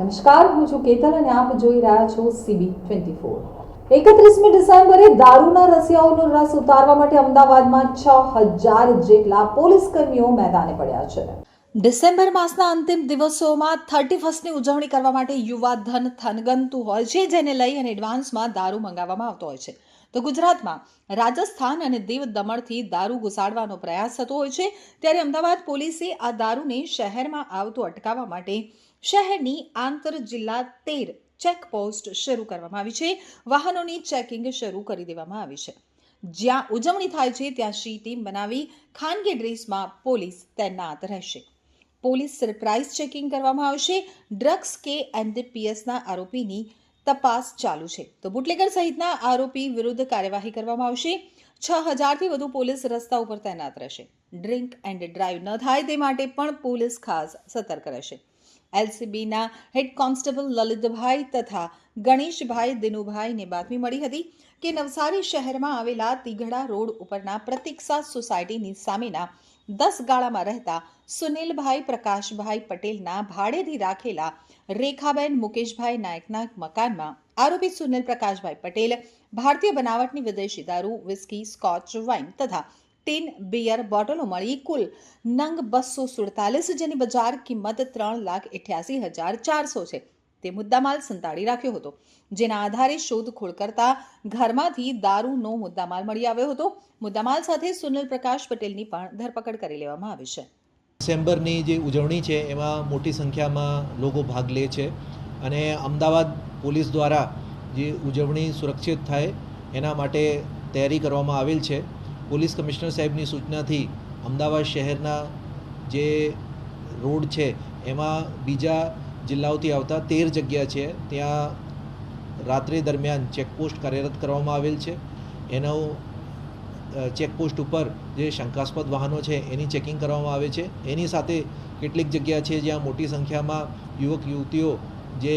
નમસ્કાર, હું છું કેતલ અને આપ જોઈ રહ્યા છો CB24। 31મી ડિસેમ્બરે દારૂના રસિયાઓનો રસ ઉતારવા માટે અમદાવાદમાં 6000 જેટલા પોલીસ કર્મીઓ મેદાને પડ્યા છે। ડિસેમ્બર માસના અંતિમ દિવસોમાં 31સ્ટની ઉજવણી કરવા માટે યુવા ધન થનગનતું હોય છે, જેને લઈ અને એડવાન્સમાં દારૂ મંગાવવામાં આવતો હોય છે। તો ગુજરાતમાં રાજસ્થાન અને દીવ દમણથી દારૂ ઘુસાડવાનો પ્રયાસ થતો હોય છે, ત્યારે અમદાવાદ પોલીસે આ દારૂને શહેરમાં આવતો અટકાવવા માટે શહેરની આંતર જિલ્લા 13 ચેકપોસ્ટ શરૂ કરવામાં આવી છે। વાહનોની ચેકિંગ શરૂ કરી દેવામાં આવી છે। જ્યાં ઉજવણી થાય છે ત્યાં સી ટીમ બનાવી ખાનગી ડ્રેસમાં પોલીસ તૈનાત રહેશે। પોલીસ સરપ્રાઇઝ ચેકિંગ કરવામાં આવશે। ડ્રગ્સ કે એનડીપીએસના આરોપીની તપાસ ચાલુ છે, તો બુટલેગર સહિતના આરોપી વિરુદ્ધ કાર્યવાહી કરવામાં આવશે। 6000થી વધુ પોલીસ રસ્તા ઉપર તૈનાત રહેશે। ડ્રિંક એન્ડ ડ્રાઈવ ન થાય તે માટે પણ પોલીસ ખાસ સતર્ક રહેશે। એલસીબીના હેડ કોન્સ્ટેબલ લલિતભાઈ તથા ગણેશભાઈ દિનુભાઈને બાતમી મળી હતી કે નવસારી શહેરમાં આવેલા તીઘડા રોડ ઉપરના પ્રતીક્ષા સોસાયટીની સામેના 10 ગાળામાં રહેતા સુનિલભાઈ પ્રકાશભાઈ પટેલના ભાડેથી રાખેલા રેખાબેન મુકેશભાઈ નાયકના મકાનમાં આરોપી સુનિલ પ્રકાશભાઈ પટેલ ભારતીય બનાવટની વિદેશી દારૂ, વિસ્કી, સ્કોચ વાઇન તથા 10 બિયર બોટલો મળી કુલ નંગ 247, જેની બજાર કિંમત 3,88,400 છે, તે મુદ્દામાલ સંતાડી રાખ્યો હતો। જેના આધારે શોધખોળ કરતા ઘરમાંથી દારૂનો મુદ્દામાલ મળી આવ્યો હતો। મુદ્દામાલ સાથે સુનિલ પ્રકાશ પટેલની પણ ધરપકડ કરી લેવામાં આવી છે। ડિસેમ્બરની જે ઉજવણી છે એમાં મોટી સંખ્યામાં લોકો ભાગ લે છે અને અમદાવાદ પોલીસ દ્વારા જે ઉજવણી સુરક્ષિત થાય એના માટે તૈયારી કરવામાં આવેલ છે। પોલીસ કમિશનર સાહેબની સૂચનાથી અમદાવાદ શહેરના જે રોડ છે એમાં બીજા જિલ્લાઓથી આવતા 13 જગ્યા છે, ત્યાં રાત્રે દરમિયાન ચેકપોસ્ટ કાર્યરત કરવામાં આવેલ છે। એનો ચેકપોસ્ટ ઉપર જે શંકાસ્પદ વાહનો છે એની ચેકિંગ કરવામાં આવે છે। એની સાથે કેટલીક જગ્યા છે જ્યાં મોટી સંખ્યામાં યુવક યુવતીઓ જે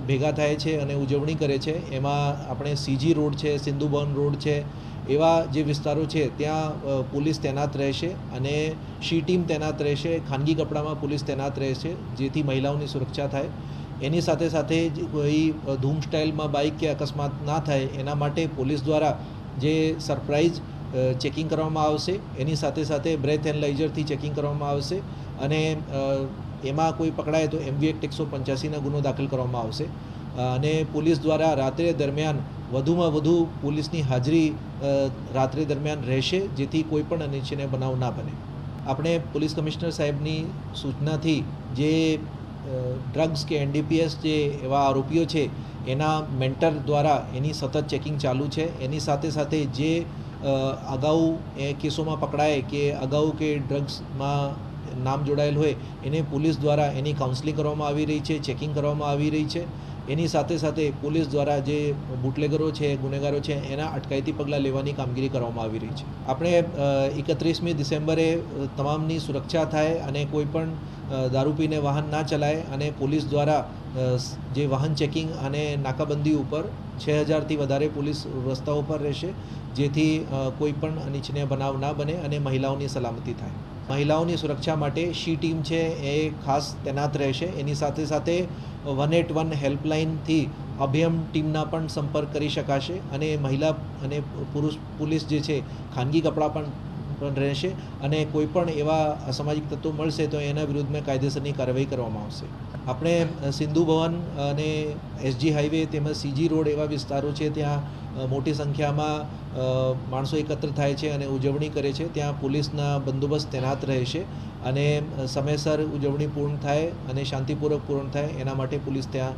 ભેગા થાય છે અને ઉજવણી કરે છે, એમાં આપણે સીજી રોડ છે, સિંધુ ભવન રોડ છે, એવા જે વિસ્તારો છે ત્યાં પોલીસ તૈનાત રહેશે અને સી ટીમ તૈનાત રહેશે। ખાનગી કપડામાં પોલીસ તૈનાત રહેશે જેથી મહિલાઓની સુરક્ષા થાય। એની સાથે સાથે કોઈ ધૂમ સ્ટાઇલમાં બાઇક કે અકસ્માત ના થાય એના માટે પોલીસ દ્વારા જે સરપ્રાઇઝ ચેકિંગ કરવામાં આવશે, એની સાથે સાથે બ્રેથ એનાલાઇઝરથી ચેકિંગ કરવામાં આવશે અને એમાં કોઈ પકડાય તો MV એક્ટ 185ના ગુનો દાખલ કરવામાં આવશે અને પોલીસ દ્વારા રાત્રે દરમિયાન વધુમાં વધુ પોલીસની હાજરી રાત્રે દરમિયાન રહેશે જેથી કોઈ પણ અનિચ્છનીય બનાવ ના બને। આપણે પોલીસ કમિશનર સાહેબની સૂચનાથી જે ડ્રગ્સ કે એનડીપીએસ જે એવા આરોપીઓ છે એના મેન્ટર દ્વારા એની સતત ચેકિંગ ચાલુ છે। એની સાથે સાથે જે અગાઉ એ કેસોમાં પકડાય કે અગાઉ કે ડ્રગ્સમાં નામ જોડાયેલ હોય એને પોલીસ દ્વારા એની કાઉન્સલિંગ કરવામાં આવી રહી છે, ચેકિંગ કરવામાં આવી રહી છે। એની સાથે સાથે પોલીસ દ્વારા જે બુટલેગરો છે, ગુનેગારો છે એના અટકાયતી પગલાં લેવાની કામગીરી કરવામાં આવી રહી છે। આપણે 31મી ડિસેમ્બરે તમામની સુરક્ષા થાય અને કોઈ પણ દારૂ પીને વાહન ના ચલાય અને પોલીસ દ્વારા જે વાહન ચેકિંગ અને નાકાબંધી ઉપર 6000થી વધારે પોલીસ રસ્તાઓ પર રહેશે જેથી કોઈ પણ અનિચ્છનીય બનાવ ના બને અને મહિલાઓની સલામતી થાય। મહિલાઓની સુરક્ષા માટે સી ટીમ છે એ ખાસ તૈનાત રહેશે। એની સાથે સાથે 181 હેલ્પલાઇનથી અભયમ ટીમના પણ સંપર્ક કરી શકાશે અને મહિલા અને પુરુષ પોલીસ જે છે ખાનગી કપડાં પણ રહેશે અને કોઈ પણ એવા અસામાજિક તત્વો મળશે તો એના વિરુદ્ધમાં કાયદેસરની કાર્યવાહી કરવામાં આવશે। આપણે સિંધુ ભવન અને SG હાઈવે તેમજ CG રોડ એવા વિસ્તારો છે ત્યાં મોટી સંખ્યામાં માણસો એકત્ર થાય છે અને ઉજવણી કરે છે, ત્યાં પોલીસના બંદોબસ્ત તૈનાત રહેશે અને સમયસર ઉજવણી પૂર્ણ થાય અને શાંતિપૂર્વક પૂર્ણ થાય એના માટે પોલીસ ત્યાં